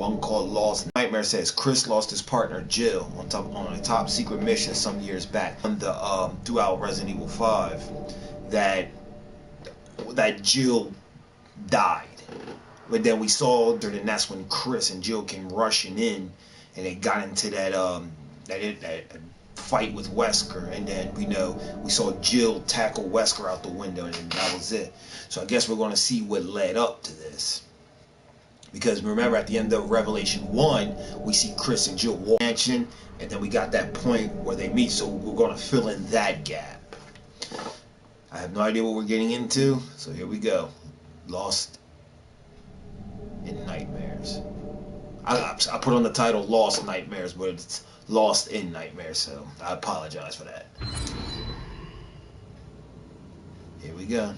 one called Lost Nightmare says Chris lost his partner Jill on a top secret mission some years back on the throughout Resident Evil 5 that Jill died. But then we saw her, and that's when Chris and Jill came rushing in, and they got into that fight with Wesker, and then we saw Jill tackle Wesker out the window, and that was it. So I guess we're going to see what led up to this. Because remember, at the end of Revelation 1, we see Chris and Jill walk mansion, and then we got that point where they meet, so we're going to fill in that gap. I have no idea what we're getting into, so here we go. Lost in Nightmares. I put on the title Lost Nightmares, but it's Lost in Nightmares, so I apologize for that. Here we go.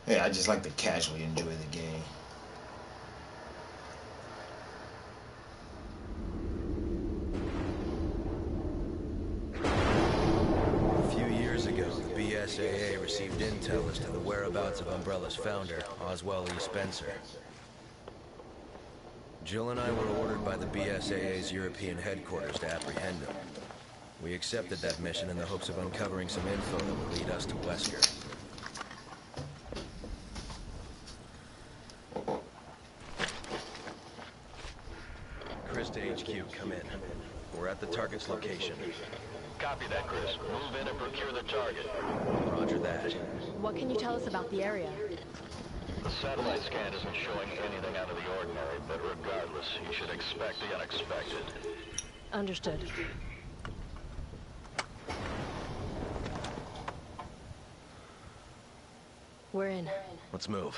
Yeah, I just like to casually enjoy the game. A few years ago, the BSAA received intel as to the whereabouts of Umbrella's founder, Oswell E. Spencer. Jill and I were ordered by the BSAA's European headquarters to apprehend him. We accepted that mission in the hopes of uncovering some info that would lead us to Wesker. Chris to HQ, come in. We're at the target's location. Copy that, Chris. Move in and procure the target. Roger that. What can you tell us about the area? The satellite scan isn't showing anything out of the ordinary, but regardless, you should expect the unexpected. Understood. We're in. Let's move.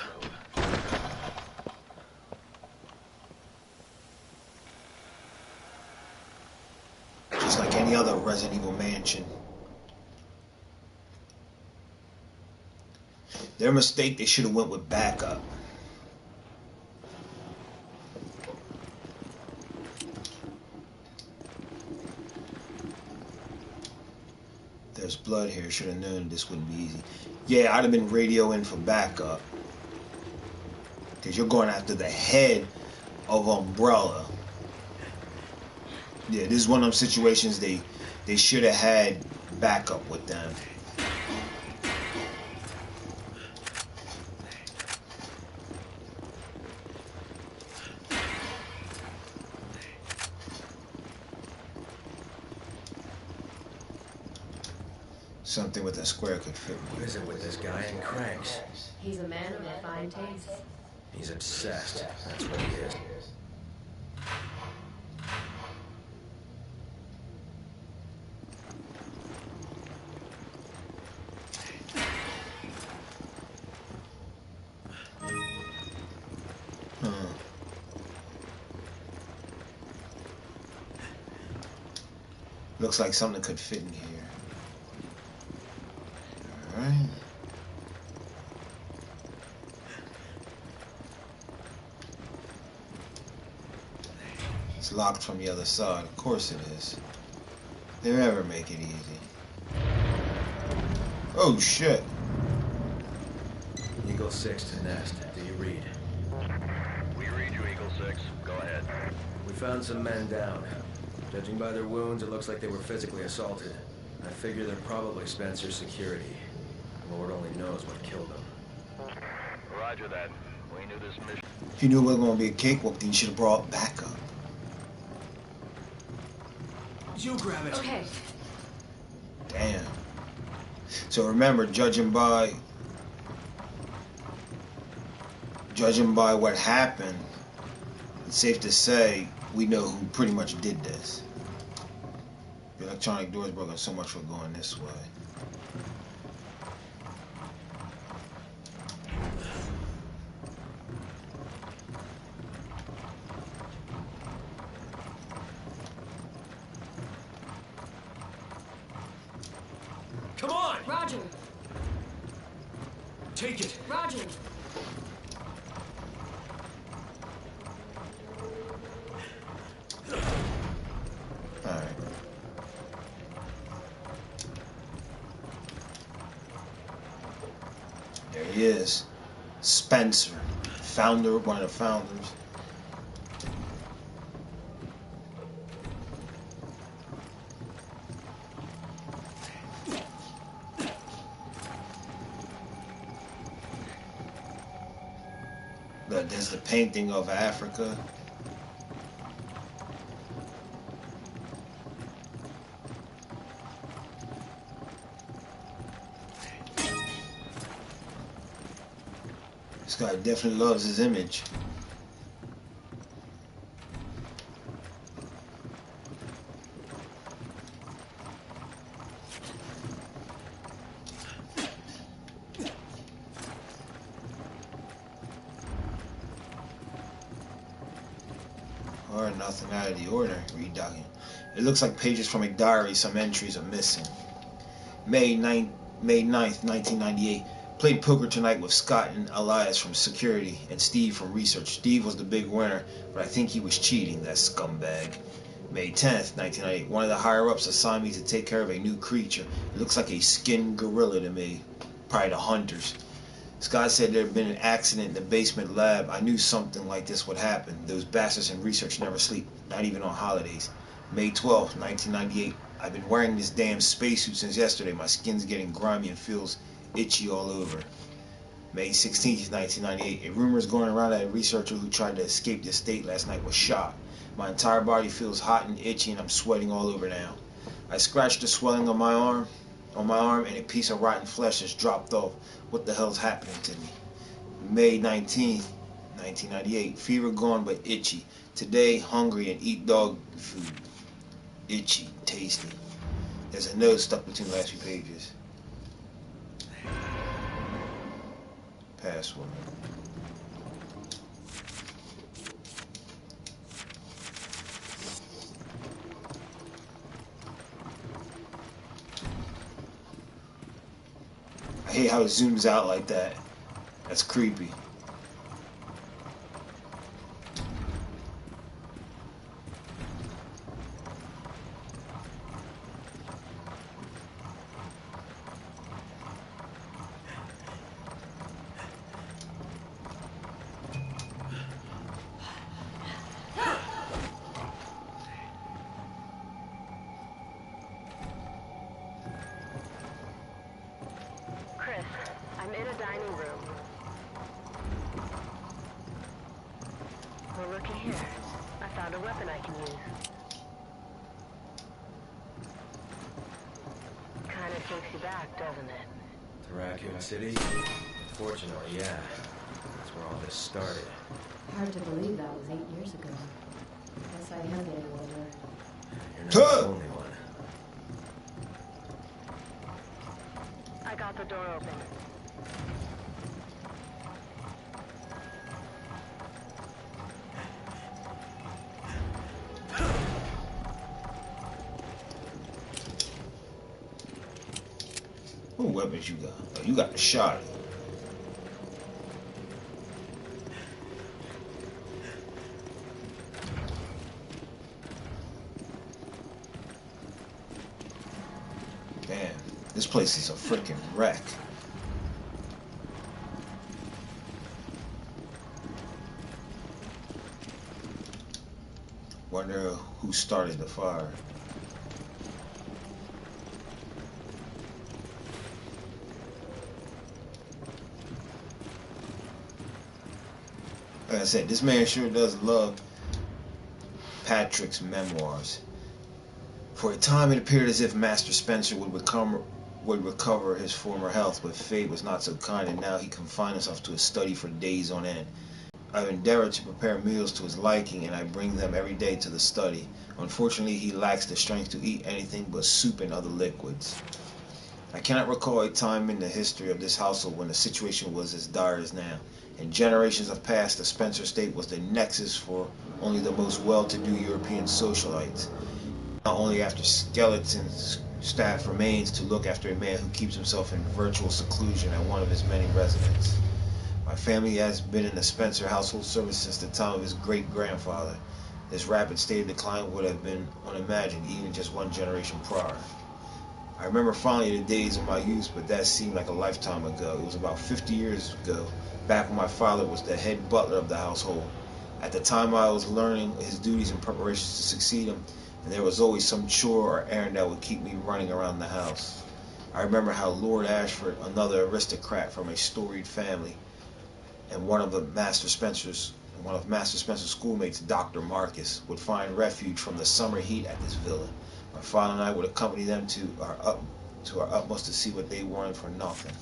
Just like any other Resident Evil mansion. Their mistake, they should have went with backup. There's blood here. Should have known this wouldn't be easy. Yeah, I'd have been radio in for backup. Because you're going after the head of Umbrella. Yeah, this is one of them situations they should have had backup with them. Something with a square could fit me. What is it with this guy and cranks? He's a man of refined taste. He's obsessed. That's what he is. Looks like something could fit in here. Alright. It's locked from the other side. Of course it is. They never make it easy. Oh shit. Eagle 6 to Nest. Do you read? We read you, Eagle 6. Go ahead. We found some men down. Judging by their wounds, it looks like they were physically assaulted. I figure they're probably Spencer's security. Lord only knows what killed them. Roger that. We knew this mission. If you knew it wasn't going to be a cakewalk, then you should have brought backup. You grab it. Okay. Damn. So remember, judging by what happened, it's safe to say we know who pretty much did this. The electronic door's broken, so much for going this way. Come on! Roger. Take it! Roger. he is. Spencer, founder, one of the founders. Look, there's the painting of Africa. This guy definitely loves his image. Or nothing out of the ordinary. Read document. It looks like pages from a diary. Some entries are missing. May 9th, 1998. Played poker tonight with Scott and Elias from security and Steve from research. Steve was the big winner, but I think he was cheating, that scumbag. May 10th, 1998. One of the higher-ups assigned me to take care of a new creature. It looks like a skinned gorilla to me. Probably the hunters. Scott said there had been an accident in the basement lab. I knew something like this would happen. Those bastards in research never sleep, not even on holidays. May 12th, 1998. I've been wearing this damn spacesuit since yesterday. My skin's getting grimy and feels itchy all over. May 16th, 1998. A rumor is going around that a researcher who tried to escape the state last night was shot. My entire body feels hot and itchy and I'm sweating all over now. I scratched the swelling on my arm, and a piece of rotten flesh has dropped off. What the hell's happening to me? May 19th, 1998. Fever gone but itchy. Today, hungry and eat dog food. Itchy, tasty. There's a note stuck between the last few pages. Password. I hate how it zooms out like that. That's creepy. I'm in a dining room. Well, looky here. I found a weapon I can use. Kinda takes you back, doesn't it? To Raccoon City? Fortunately, yeah. That's where all this started. Hard to believe that was 8 years ago. Guess I am getting older. You're not the only one. I got the door open. What weapons you got? Oh, you got the shot. Damn, this place is a freaking wreck. Wonder who started the fire. Like I said, this man sure does love Patrick's memoirs. For a time, it appeared as if Master Spencer would recover his former health, but fate was not so kind, and now he confined himself to his study for days on end. I've endeavored to prepare meals to his liking, and I bring them every day to the study. Unfortunately, he lacks the strength to eat anything but soup and other liquids. I cannot recall a time in the history of this household when the situation was as dire as now. In generations of past, the Spencer estate was the nexus for only the most well-to-do European socialites. Not only after skeletons staff remains to look after a man who keeps himself in virtual seclusion at one of his many residences. My family has been in the Spencer household service since the time of his great-grandfather. This rapid state of decline would have been unimagined even just one generation prior. I remember fondly the days of my youth, but that seemed like a lifetime ago. It was about 50 years ago, back when my father was the head butler of the household. At the time, I was learning his duties and preparations to succeed him, and there was always some chore or errand that would keep me running around the house. I remember how Lord Ashford, another aristocrat from a storied family, and one of Master Spencer's schoolmates, Dr. Marcus, would find refuge from the summer heat at this villa. My father and I would accompany them to our utmost to see what they wanted for nothing.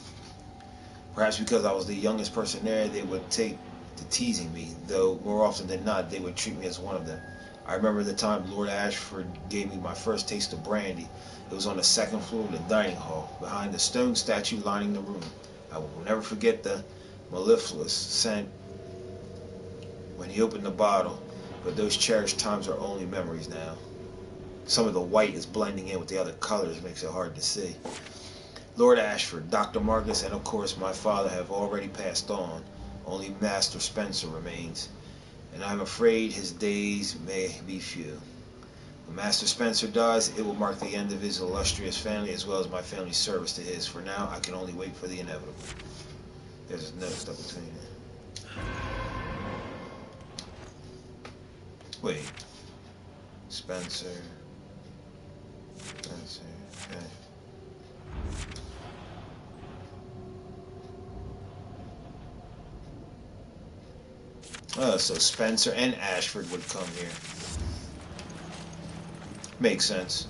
Perhaps because I was the youngest person there, they would take to teasing me, though more often than not, they would treat me as one of them. I remember the time Lord Ashford gave me my first taste of brandy. It was on the second floor of the dining hall, behind the stone statue lining the room. I will never forget the mellifluous scent when he opened the bottle, but those cherished times are only memories now. Some of the white is blending in with the other colors, makes it hard to see. Lord Ashford, Dr. Marcus, and of course my father have already passed on. Only Master Spencer remains, and I'm afraid his days may be few. When Master Spencer dies, it will mark the end of his illustrious family as well as my family's service to his. For now, I can only wait for the inevitable. There's a note stuck between it. Wait. Spencer. Okay. So Spencer and Ashford would come here. Makes sense.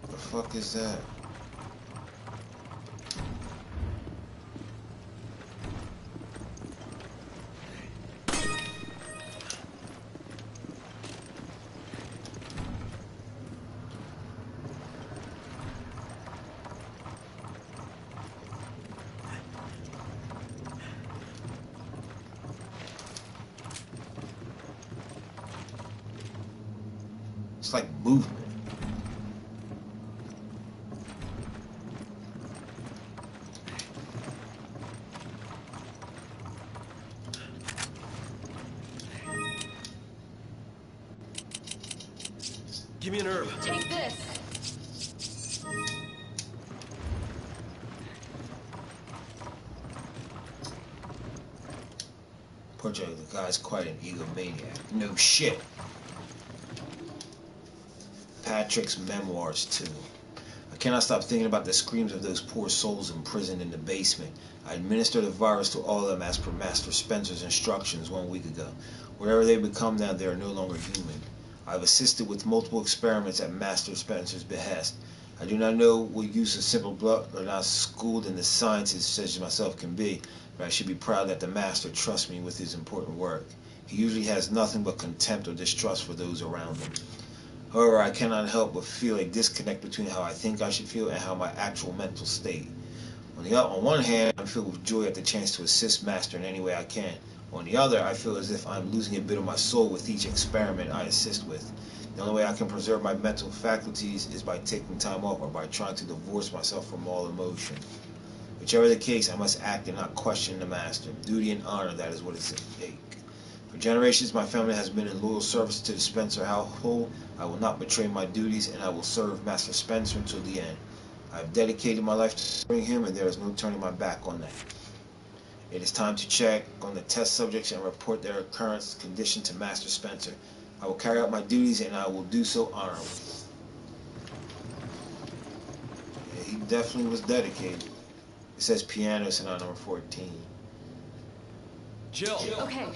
The fuck is that? It's like movement. Give me an herb. Take this. Poor Joe, the guy's quite an egomaniac. No shit. Patrick's memoirs, too. I cannot stop thinking about the screams of those poor souls imprisoned in the basement. I administered the virus to all of them as per Master Spencer's instructions 1 week ago. Whatever they become now, they are no longer human. I have assisted with multiple experiments at Master Spencer's behest. I do not know what use of simple blood or not schooled in the sciences such as myself can be, but I should be proud that the Master trusts me with his important work. He usually has nothing but contempt or distrust for those around him. However, I cannot help but feel a disconnect between how I think I should feel and how my actual mental state. On one hand, I'm filled with joy at the chance to assist Master in any way I can. On the other, I feel as if I'm losing a bit of my soul with each experiment I assist with. The only way I can preserve my mental faculties is by taking time off or by trying to divorce myself from all emotion. Whichever the case, I must act and not question the Master. Duty and honor, that is what is at stake. For generations, my family has been in loyal service to the Spencer household. I will not betray my duties, and I will serve Master Spencer until the end. I have dedicated my life to serving him, and there is no turning my back on that. It is time to check on the test subjects and report their current condition to Master Spencer. I will carry out my duties, and I will do so honorably. Yeah, he definitely was dedicated. It says Piano Sonata number 14. Jill. Okay.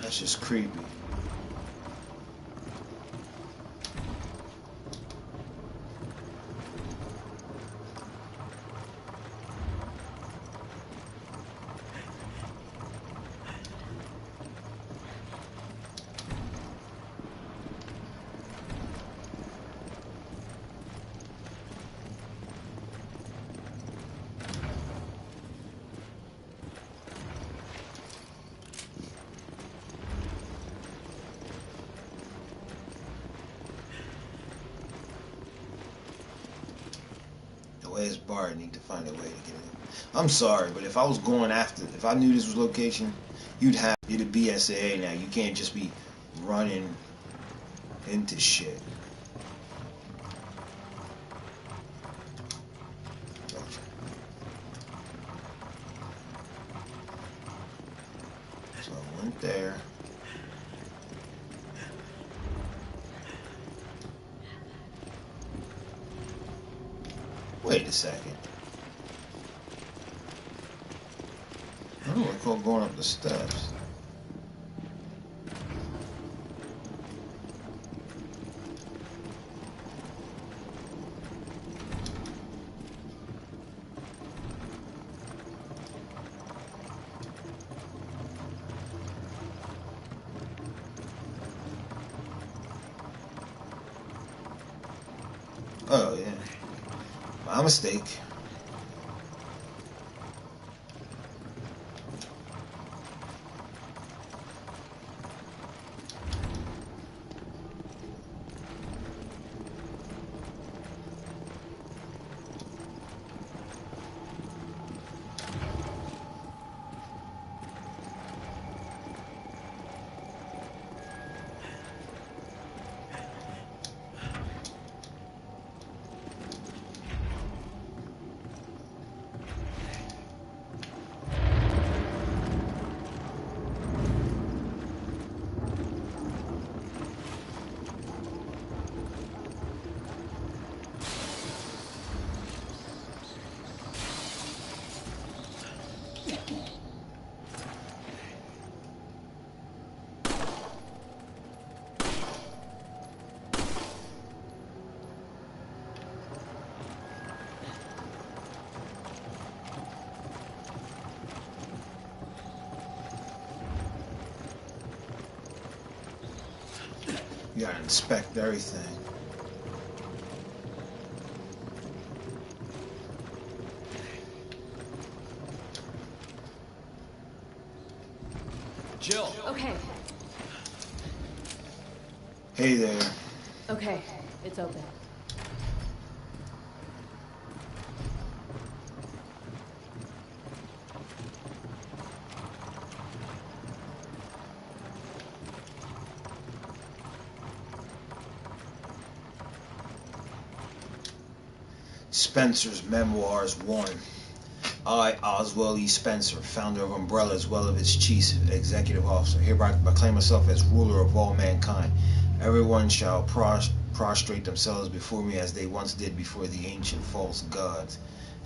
That's just creepy. Where's Bart? Need to find a way to get in. I'm sorry, but if I was going after, if I knew this was location, you'd a BSAA now. You can't just be running into shit. Gotcha. So I went there. Wait a second. I don't recall going up the steps. Oh, yeah. My mistake. You gotta inspect everything. Jill! Okay, Hey there. okay, it's open. Spencer's Memoirs 1. I, Oswell E. Spencer, founder of Umbrella as well as its chief executive officer, hereby proclaim myself as ruler of all mankind. Everyone shall prostrate themselves before me as they once did before the ancient false gods.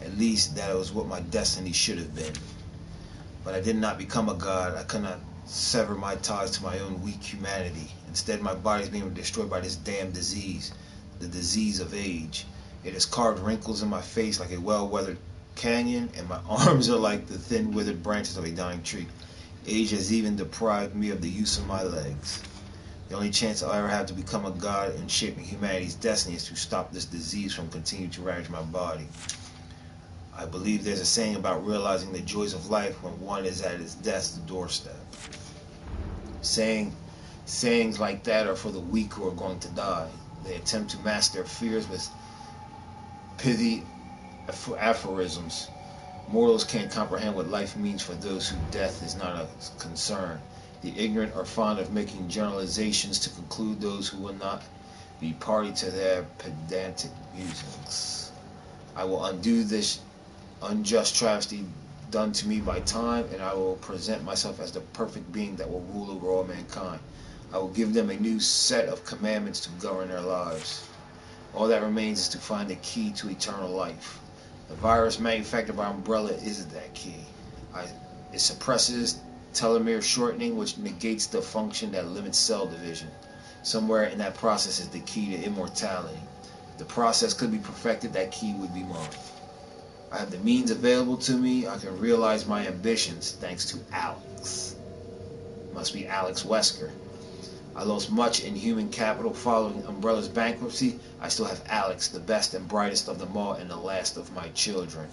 At least that was what my destiny should have been. But I did not become a god. I could not sever my ties to my own weak humanity. Instead, my body is being destroyed by this damn disease, the disease of age. It has carved wrinkles in my face like a well-weathered canyon, and my arms are like the thin, withered branches of a dying tree. Age has even deprived me of the use of my legs. The only chance I'll ever have to become a god in shaping humanity's destiny is to stop this disease from continuing to ravage my body. I believe there's a saying about realizing the joys of life when one is at its death's doorstep. Sayings like that are for the weak who are going to die. They attempt to mask their fears with pithy aphorisms. Mortals can't comprehend what life means for those whose death is not a concern. The ignorant are fond of making generalizations to conclude those who will not be party to their pedantic musings. I will undo this unjust travesty done to me by time, and I will present myself as the perfect being that will rule over all mankind. I will give them a new set of commandments to govern their lives. All that remains is to find the key to eternal life. The virus manufactured by Umbrella is that key. It suppresses telomere shortening, which negates the function that limits cell division. Somewhere in that process is the key to immortality. If the process could be perfected, that key would be mine. I have the means available to me. I can realize my ambitions thanks to Alex. Must be Alex Wesker. I lost much in human capital following Umbrella's bankruptcy. I still have Alex, the best and brightest of them all and the last of my children.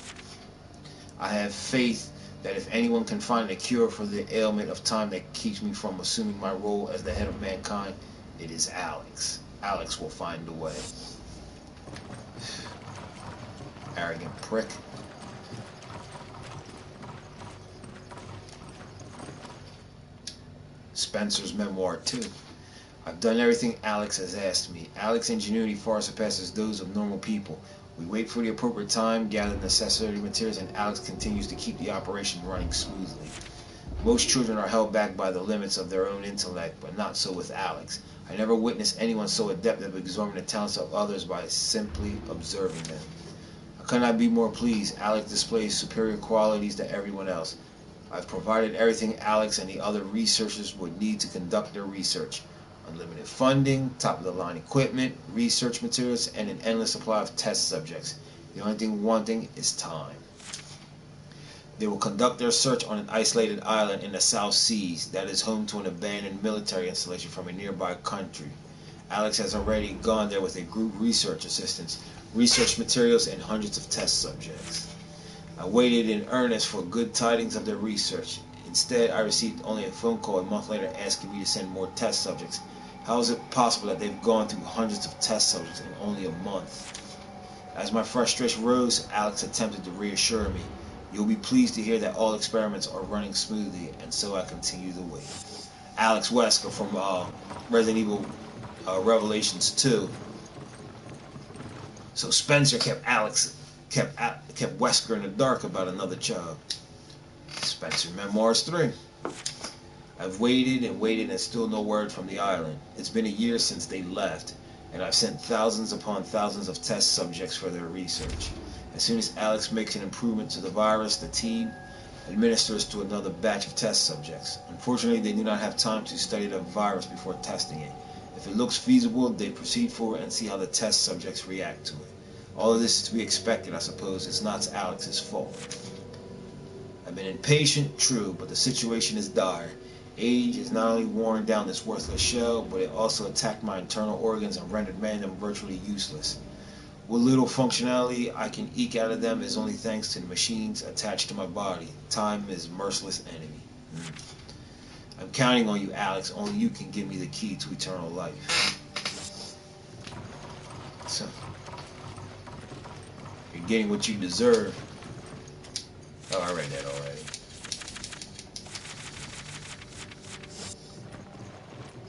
I have faith that if anyone can find a cure for the ailment of time that keeps me from assuming my role as the head of mankind, it is Alex. Alex will find a way. Arrogant prick. Spencer's memoir 2. I've done everything Alex has asked me. Alex's ingenuity far surpasses those of normal people. We wait for the appropriate time, gather the necessary materials, and Alex continues to keep the operation running smoothly. Most children are held back by the limits of their own intellect, but not so with Alex. I never witnessed anyone so adept at absorbing the talents of others by simply observing them. I could not be more pleased. Alex displays superior qualities to everyone else. I've provided everything Alex and the other researchers would need to conduct their research. Unlimited funding, top-of-the-line equipment, research materials, and an endless supply of test subjects. The only thing wanting is time. They will conduct their search on an isolated island in the South Seas that is home to an abandoned military installation from a nearby country. Alex has already gone there with a group of research assistants, research materials, and hundreds of test subjects. I waited in earnest for good tidings of their research. Instead, I received only a phone call a month later asking me to send more test subjects. How is it possible that they've gone through hundreds of test subjects in only a month? As my frustration rose, Alex attempted to reassure me. You'll be pleased to hear that all experiments are running smoothly, and so I continue to wait. Alex Wesker from Resident Evil Revelations 2. So Spencer kept Wesker in the dark about another child. Spencer Memoirs 3. I've waited and waited and still no word from the island. It's been a year since they left, and I've sent thousands upon thousands of test subjects for their research. As soon as Alex makes an improvement to the virus, the team administers to another batch of test subjects. Unfortunately, they do not have time to study the virus before testing it. If it looks feasible, they proceed forward and see how the test subjects react to it. All of this is to be expected, I suppose. It's not Alex's fault. I've been impatient, true, but the situation is dire. Age has not only worn down this worthless shell, but it also attacked my internal organs and rendered many of them virtually useless. What little functionality I can eke out of them is only thanks to the machines attached to my body. Time is a merciless enemy. I'm counting on you, Alex. Only you can give me the key to eternal life. So, you're getting what you deserve. Oh, I read that already.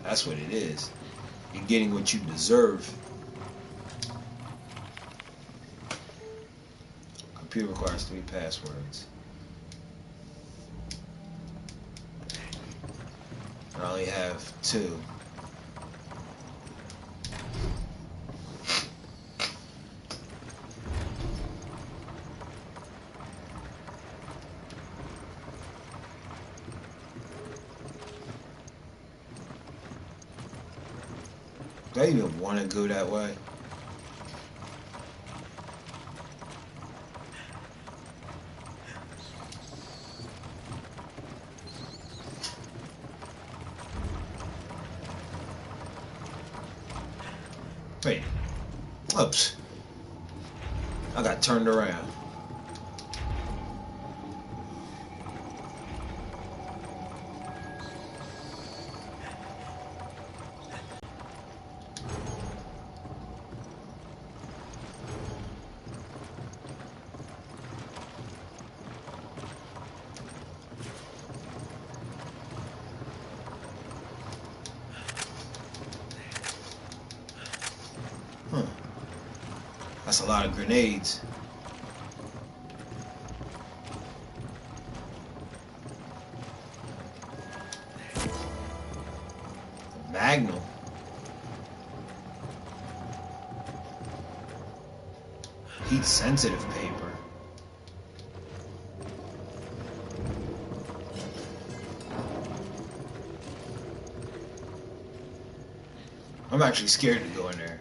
That's what it is. You're getting what you deserve. Computer requires 3 passwords. I only have 2. Do I even want to go that way? Wait. Oops. I got turned around. That's a lot of grenades. Magnum. Heat sensitive paper. I'm actually scared to go in there.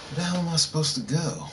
Where the hell am I supposed to go?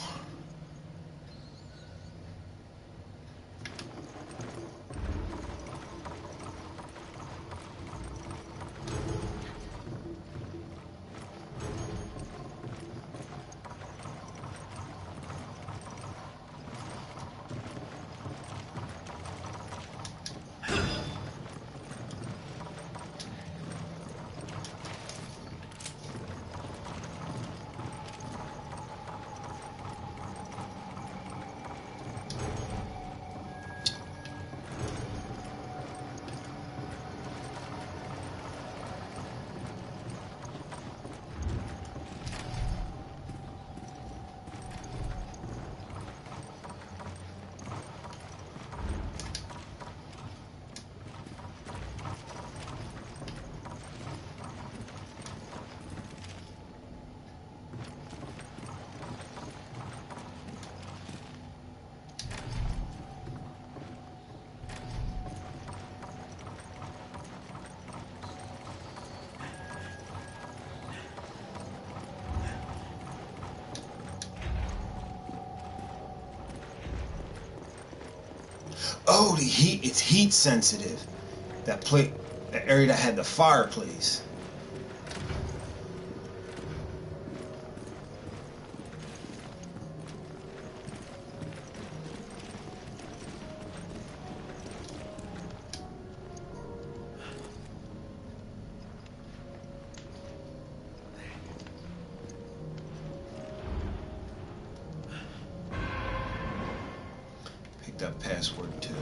Oh, the heat, it's heat sensitive. That area that had the fireplace. Picked up password 2.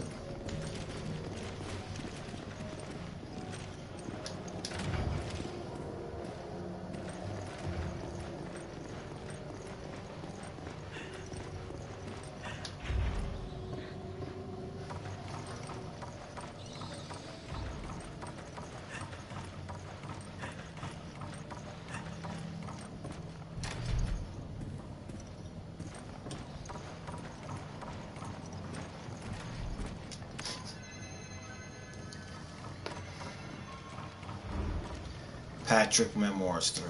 Patrick Memoirs 3.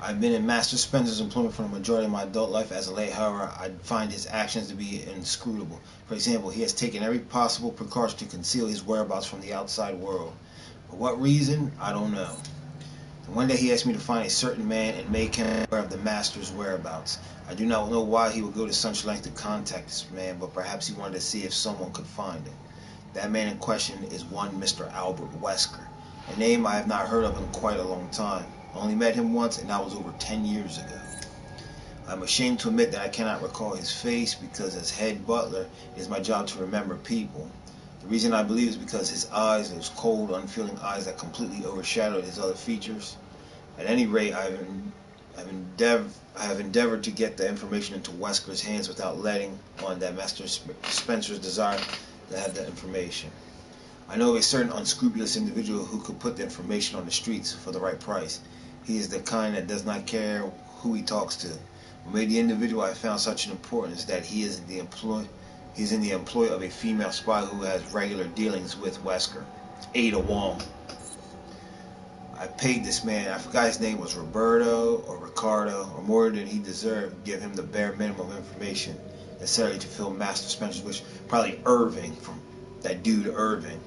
I've been in Master Spencer's employment for the majority of my adult life. As a late, however, I find his actions to be inscrutable. For example, he has taken every possible precaution to conceal his whereabouts from the outside world. For what reason, I don't know. And one day he asked me to find a certain man and make him aware of the Master's whereabouts. I do not know why he would go to such length to contact this man, but perhaps he wanted to see if someone could find him. That man in question is one Mr. Albert Wesker, a name I have not heard of in quite a long time. I only met him once, and that was over 10 years ago. I'm ashamed to admit that I cannot recall his face, because as head butler, it is my job to remember people. The reason I believe is because his eyes, those cold, unfeeling eyes that completely overshadowed his other features. At any rate, I have endeavored to get the information into Wesker's hands without letting on that Master Spencer's desire to have that information. I know of a certain unscrupulous individual who could put the information on the streets for the right price. He is the kind that does not care who he talks to. What made the individual I found such an importance that he is in the employ of a female spy who has regular dealings with Wesker, Ada Wong. I paid this man, I forgot his name was Roberto or Ricardo, or more than he deserved, to give him the bare minimum information necessary to fill Master Spencer's wish. Probably Irving, from that dude Irving.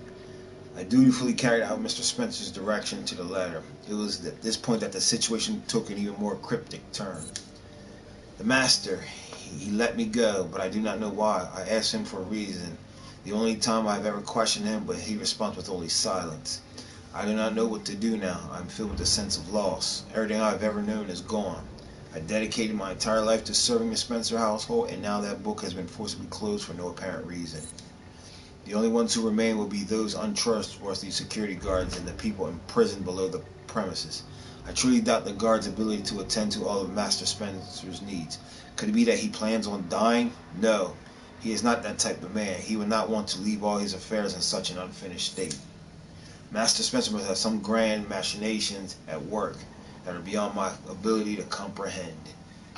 I dutifully carried out Mr. Spencer's direction to the letter. It was at this point that the situation took an even more cryptic turn. The Master, he let me go, but I do not know why. I asked him for a reason. The only time I've ever questioned him, but he responds with only silence. I do not know what to do now. I'm filled with a sense of loss. Everything I've ever known is gone. I dedicated my entire life to serving the Spencer household, and now that book has been forcibly closed for no apparent reason. The only ones who remain will be those untrustworthy security guards and the people imprisoned below the premises. I truly doubt the guard's ability to attend to all of Master Spencer's needs. Could it be that he plans on dying? No. He is not that type of man. He would not want to leave all his affairs in such an unfinished state. Master Spencer must have some grand machinations at work that are beyond my ability to comprehend.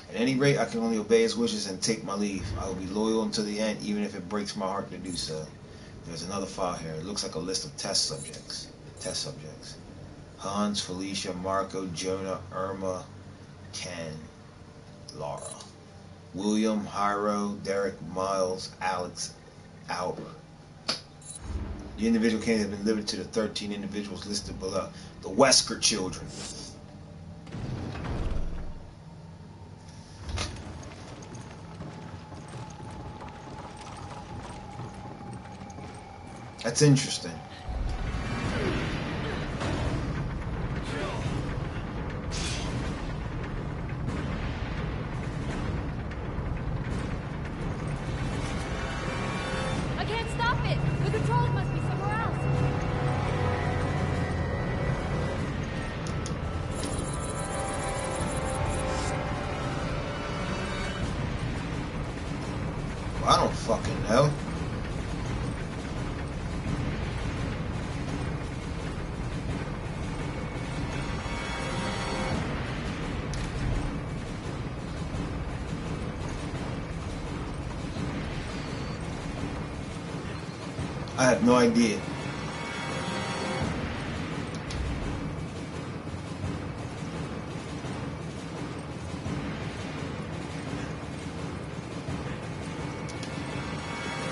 At any rate, I can only obey his wishes and take my leave. I will be loyal until the end, even if it breaks my heart to do so. There's another file here. It looks like a list of test subjects. Hans, Felicia, Marco, Jonah, Irma, Ken, Laura, William, Hiro, Derek, Miles, Alex, Albert. The individual candidates have been limited to the 13 individuals listed below. The Wesker children. That's interesting. I can't stop it! The controls must be somewhere else! Well, I don't fucking know. I have no idea.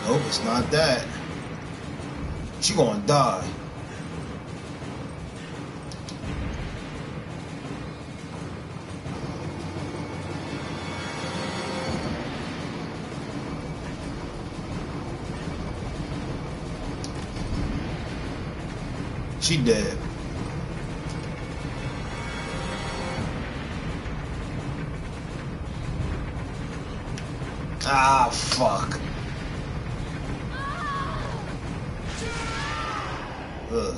Nope, it's not that. She gonna die. She dead. Ah, fuck. Ugh.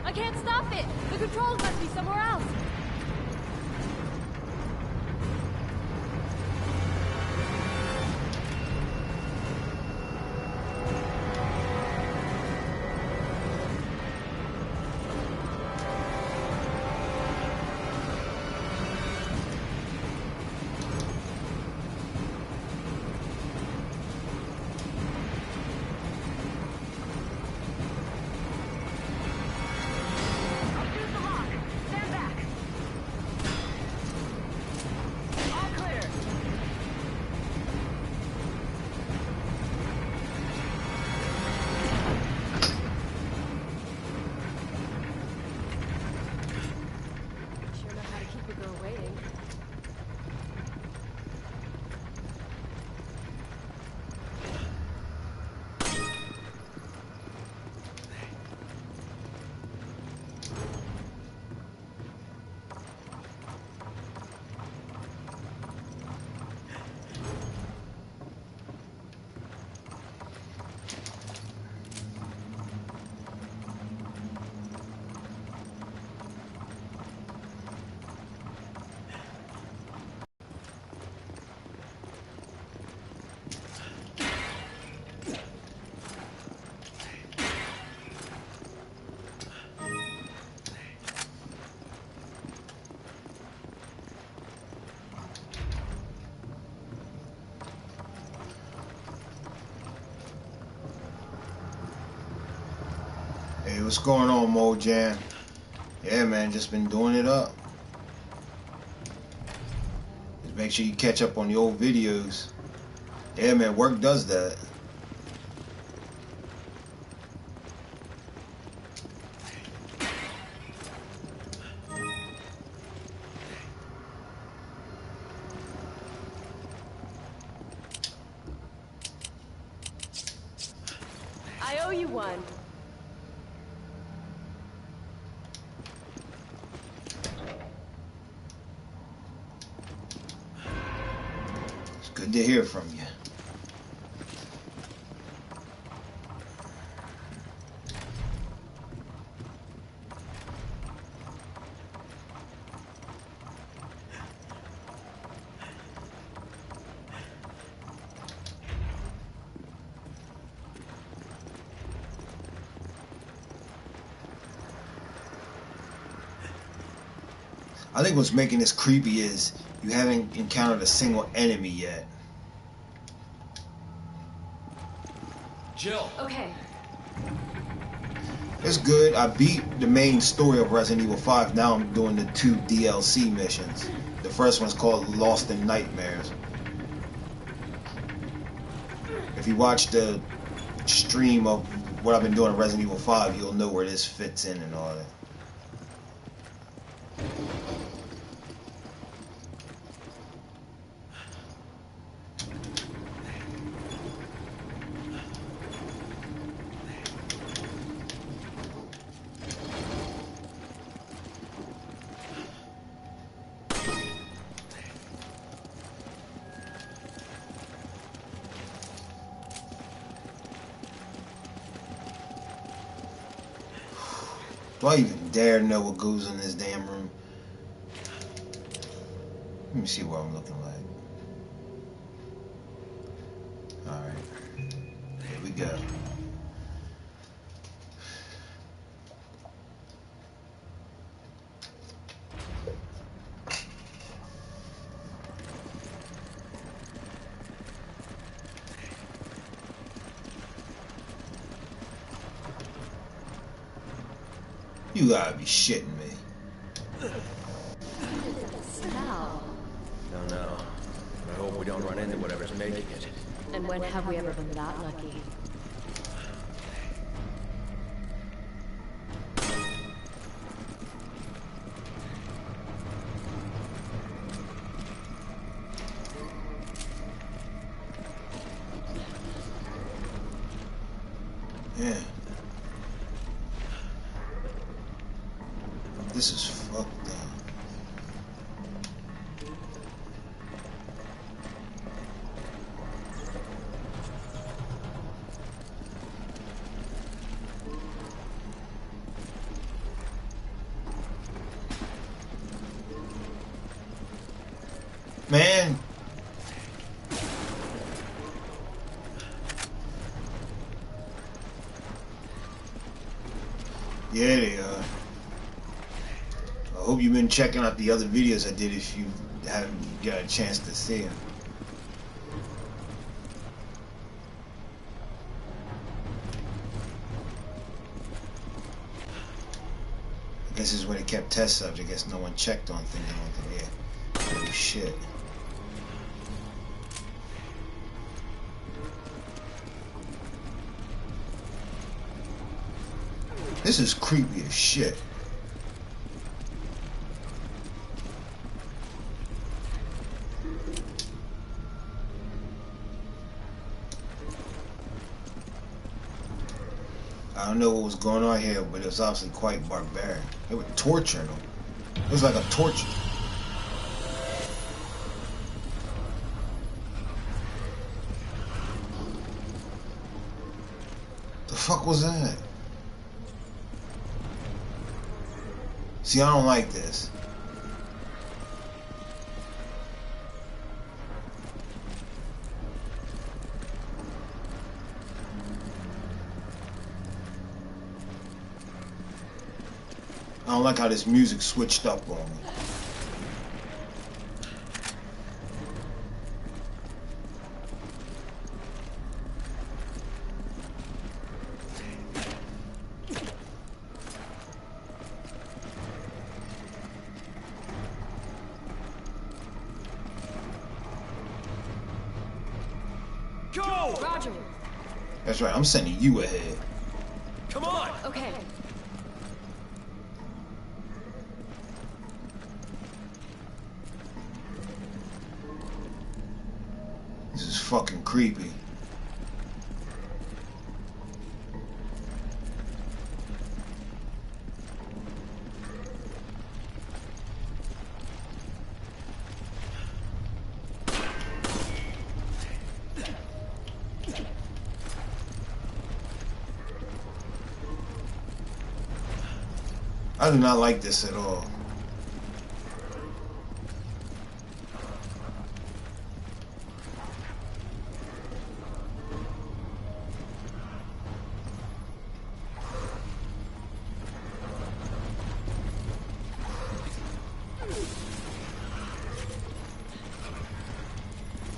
I can't stop it! The controls must be somewhere else! Hey, what's going on, Mojang? Yeah, man, just been doing it up. Just make sure you catch up on the old videos. Yeah, man, work does that. I owe you one. It's good to hear from you. I think what's making this creepy is you haven't encountered a single enemy yet. Jill. Okay. It's good. I beat the main story of Resident Evil 5. Now I'm doing the 2 DLC missions. The first one's called Lost in Nightmares. If you watch the stream of what I've been doing in Resident Evil 5, you'll know where this fits in and all that. Do I even dare know what goes in this damn room? Let me see what I'm looking like. Alright. Here we go. You gotta be shitting me. Smell. No, no. I hope we don't run into whatever's making it. And when have we ever been that lucky? Yeah. This is fucked up. Man. Yeah, they are. I hope you've been checking out the other videos I did if you haven't got a chance to see them. I guess this is where they kept test subjects. I guess no one checked on things. Yeah. Oh shit. This is creepy as shit. I don't know what was going on here, but it was obviously quite barbaric. They were torturing them. It was like a torture. The fuck was that? See, I don't like this. I don't like how this music switched up on me. Go! Roger. That's right, I'm sending you ahead. Come on! Okay. This is fucking creepy. I do not like this at all.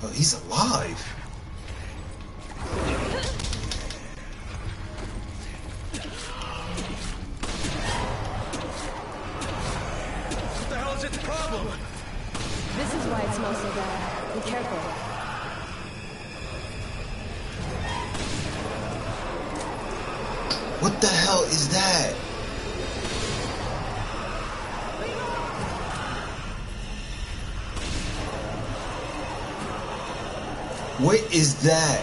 Oh, he's alive. What the hell is its problem? This is why it smells so bad. Be careful. What the hell is that? What is that?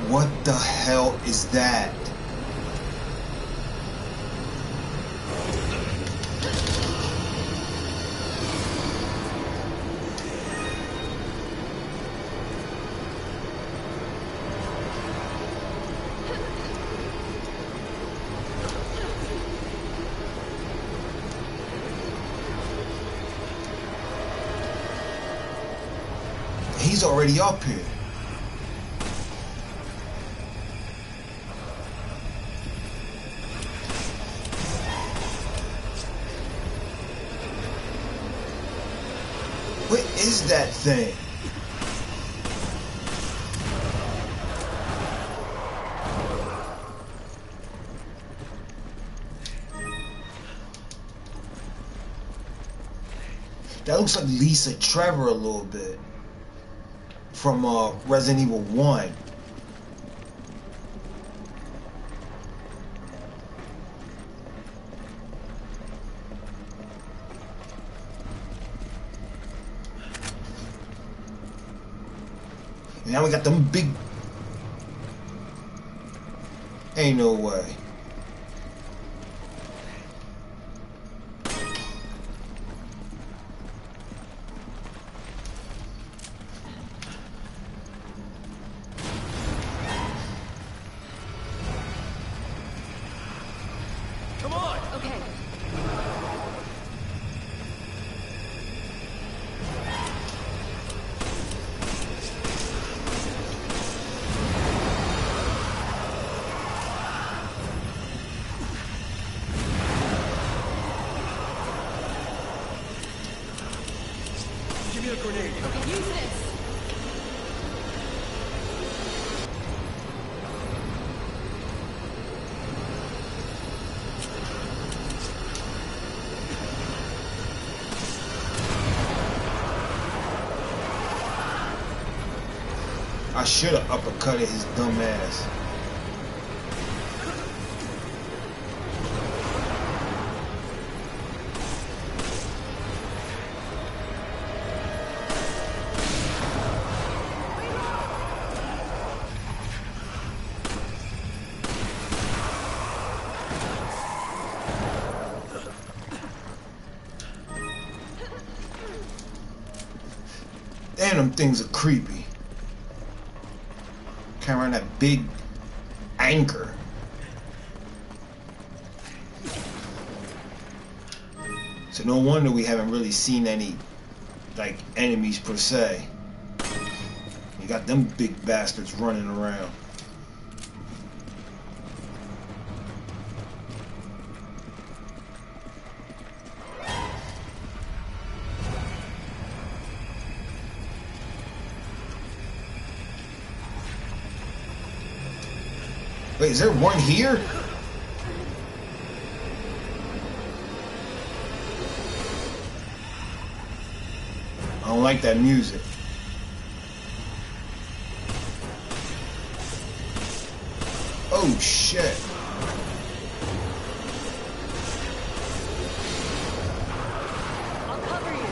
What the hell is that? He's already up here. What is that thing? That looks like Lisa Trevor a little bit. From Resident Evil 1. Now we got them big... Ain't no way. Come on! Okay. Give me a grenade. Okay, use this. I should have uppercutted his dumb ass. Damn, them things are creepy. Carrying that big anchor. So no wonder we haven't really seen any, like, enemies per se. You got them big bastards running around. Wait, is there one here? I don't like that music. Oh shit. I'll cover you.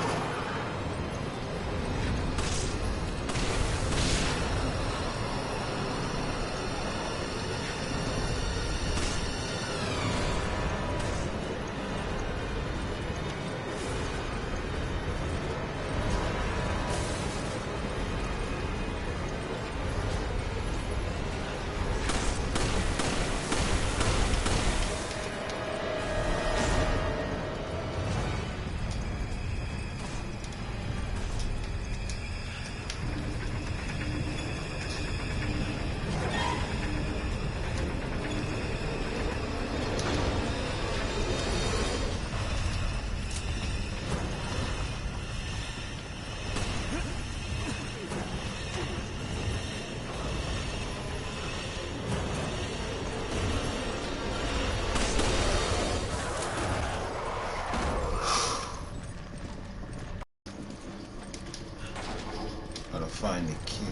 find the key.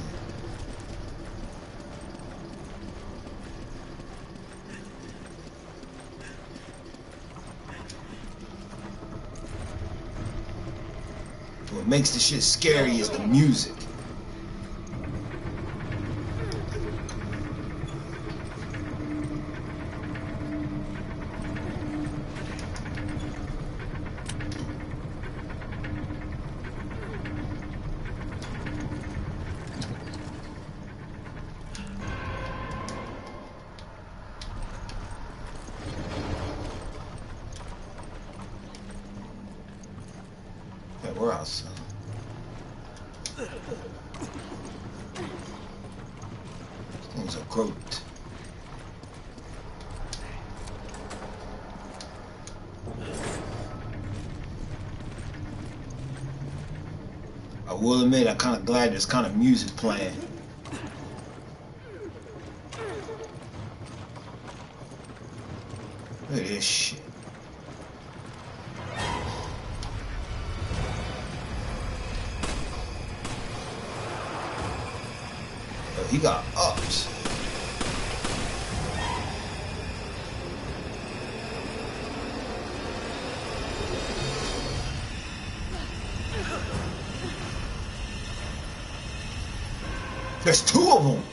What makes this shit scary is the music. Yeah, we're outside. Things are croaked. I will admit, I'm kind of glad there's kind of music playing. Look at this shit. Yo, he got ups. There's two of them.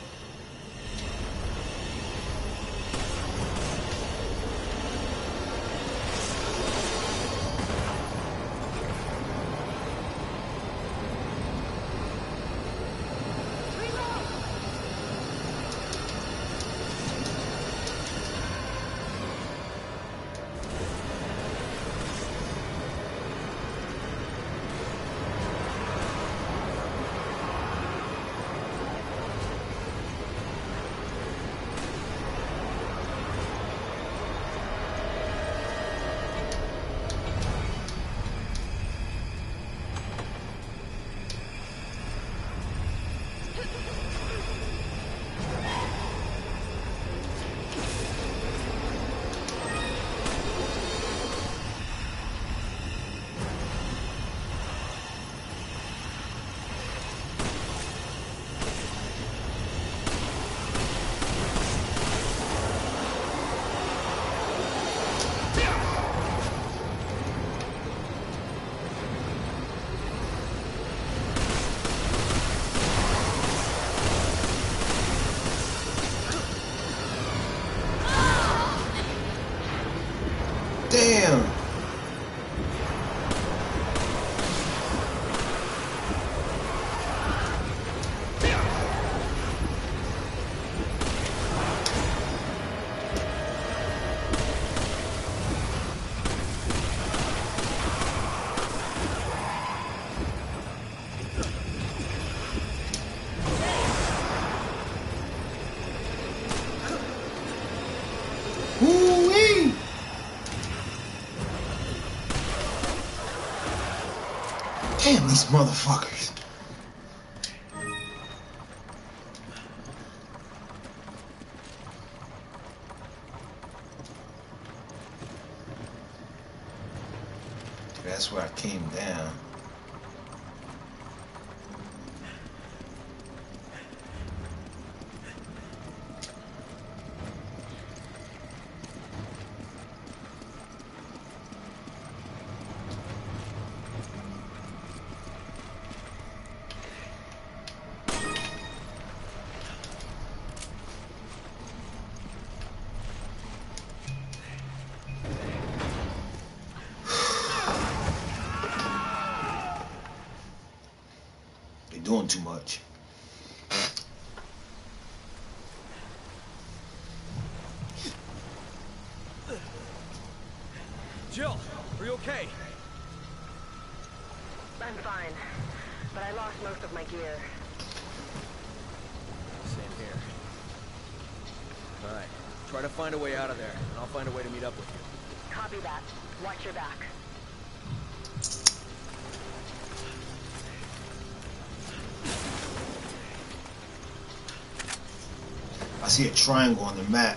Damn. Woo-wee. Damn, these motherfuckers. That's where I came down. Doing too much. Jill, are you okay? I'm fine, but I lost most of my gear. Same here. Alright, try to find a way out of there, and I'll find a way to meet up with you. Copy that. Watch your back. I see a triangle on the map.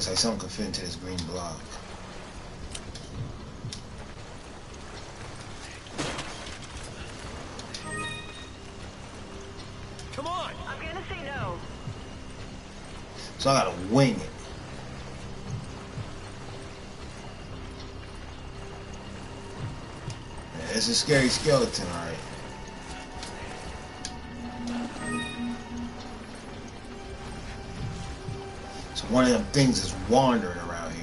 Looks like something could fit into this green block. Come on! I'm gonna say no. So I gotta wing it. Yeah, it's a scary skeleton, alright. So one of them things is wandering around here.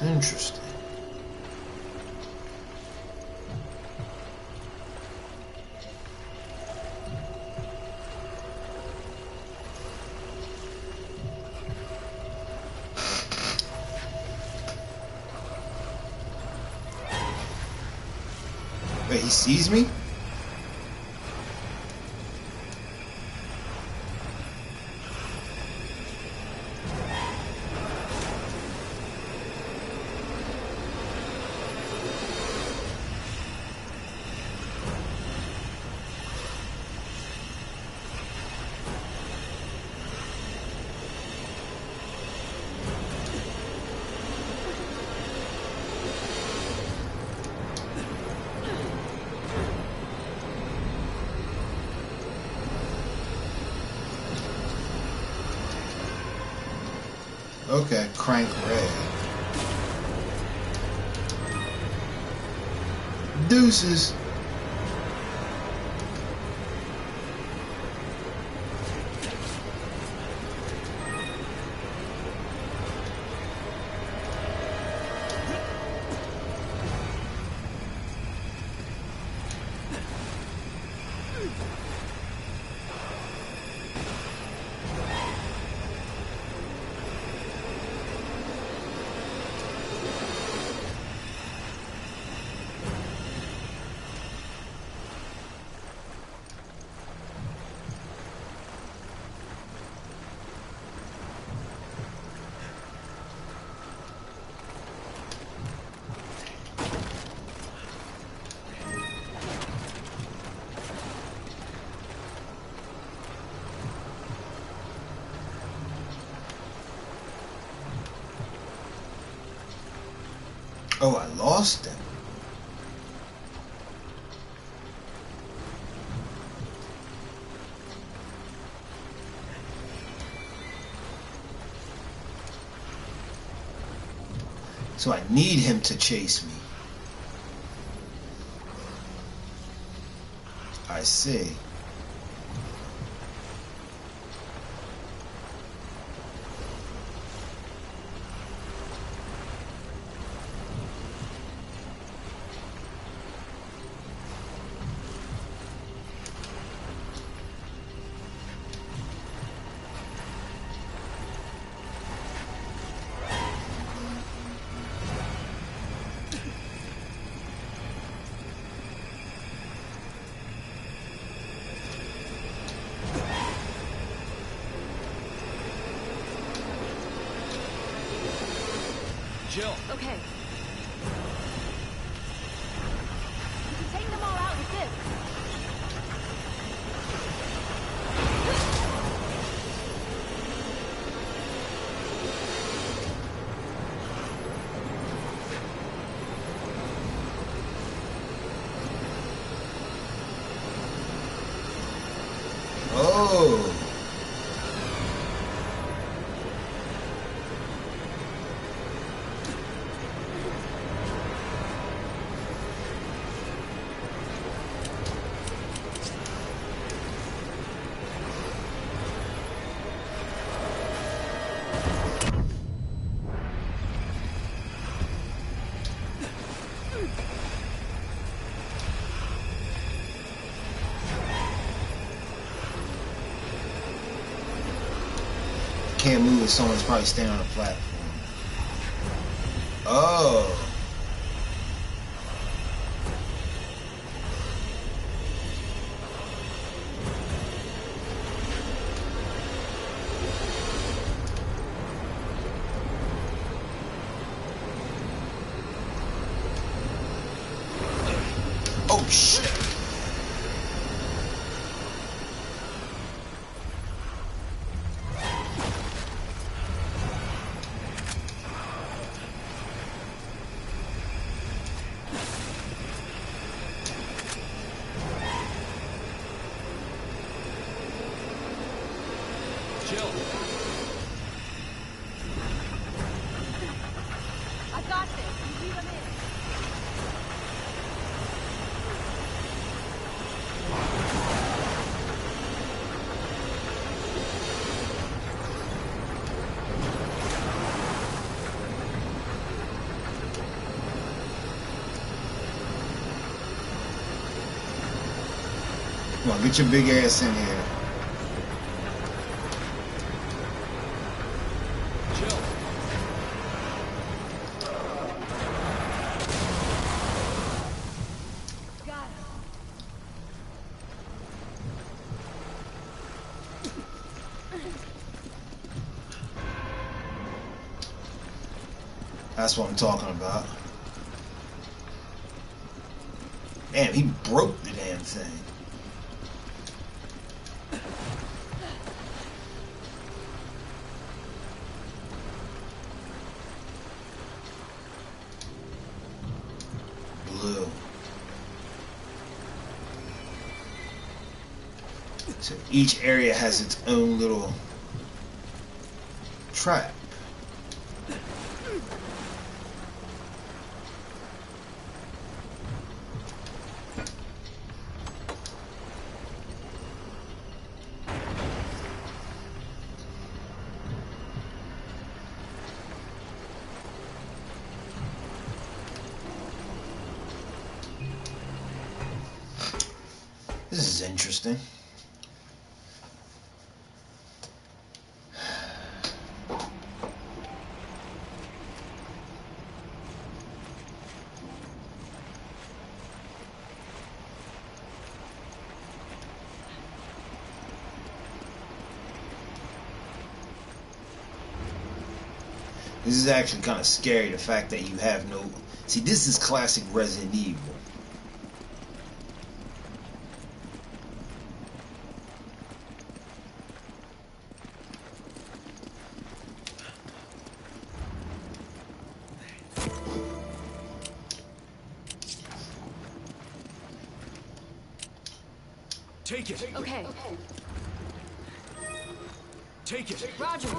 Interesting. Wait, he sees me? Okay, crank red. Deuces. Oh, I lost him. So I need him to chase me. I see. Jill! Okay. You can take them all out with this. Oh. Can't move if someone's probably standing on a platform. Oh. Chill. I got this. You leave him in. Come on, get your big ass in here. Chill. Got it. That's what I'm talking about. Damn, he broke the damn thing. Blue. So each area has its own little trap. This is interesting. This is actually kind of scary, the fact that you have no... See, this is classic Resident Evil. Take it. Okay. Take it. Roger.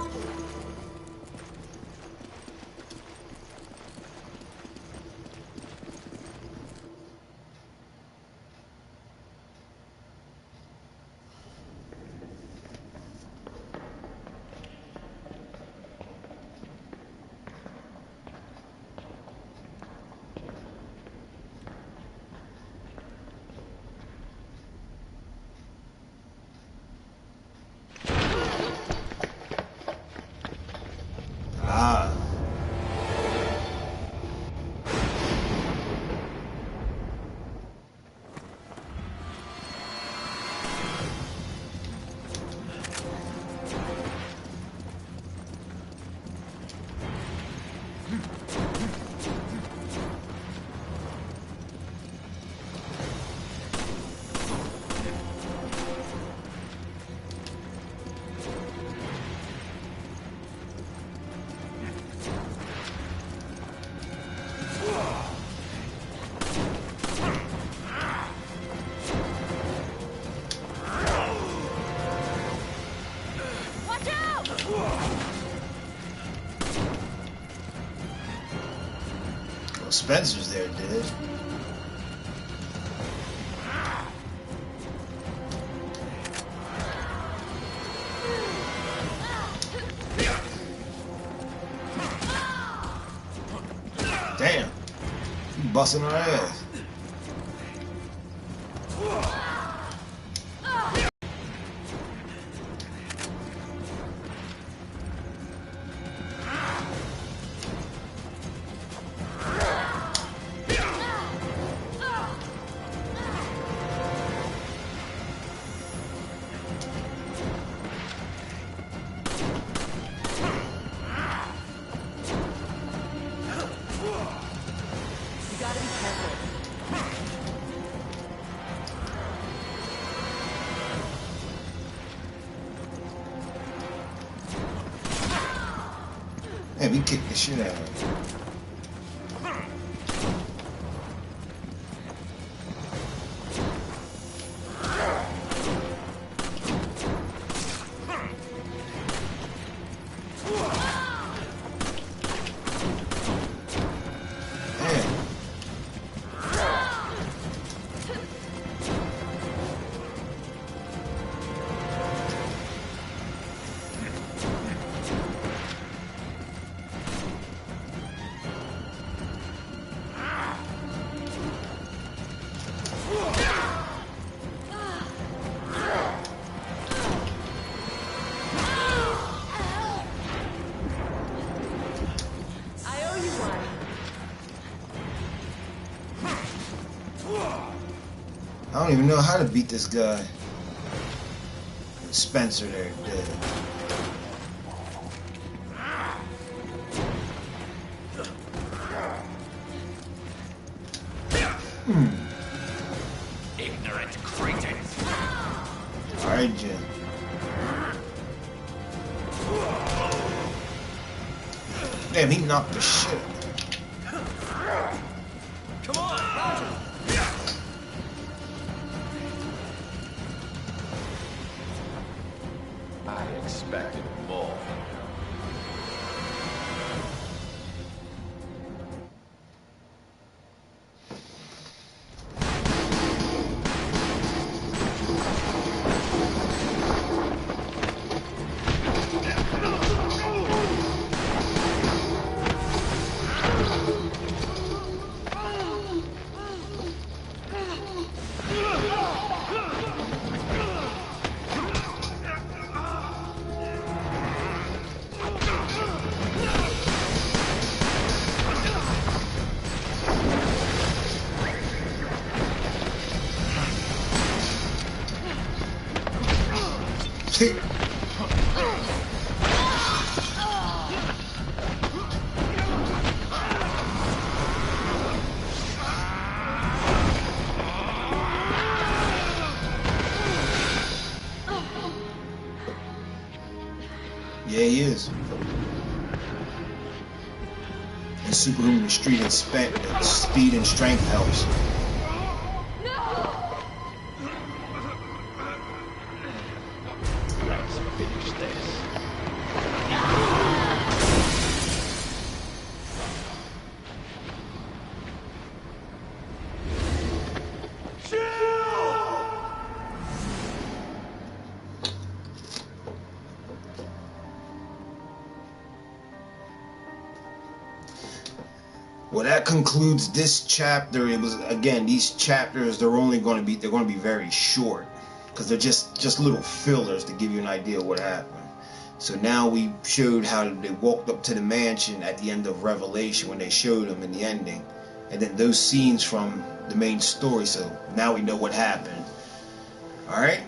Ah. Watch out! Well, Spencer's there, dude. Damn. You busting her ass. You gotta be careful. Man, we kicked the shit out of her. I don't even know how to beat this guy. Spencer there, dead. Ignorant cretins. Alright, Jim. Damn, he knocked the shit. Come on, Roger. I expected more. Yeah, he is. And Superhuman Street and speed and strength helps. Let's finish this. Well, that concludes this chapter. It was, again, these chapters, they're going to be very short because they're just little fillers to give you an idea of what happened. So now we showed how they walked up to the mansion at the end of Revelation when they showed them in the ending, and then those scenes from the main story. So now we know what happened. All right.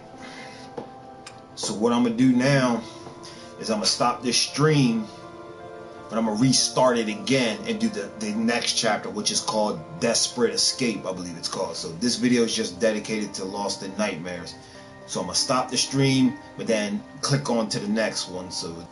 So what I'm gonna do now is I'm gonna stop this stream. But I'm going to restart it again and do the next chapter, which is called Desperate Escape, I believe it's called. So this video is just dedicated to Lost in Nightmares. So I'm going to stop the stream, but then click on to the next one. So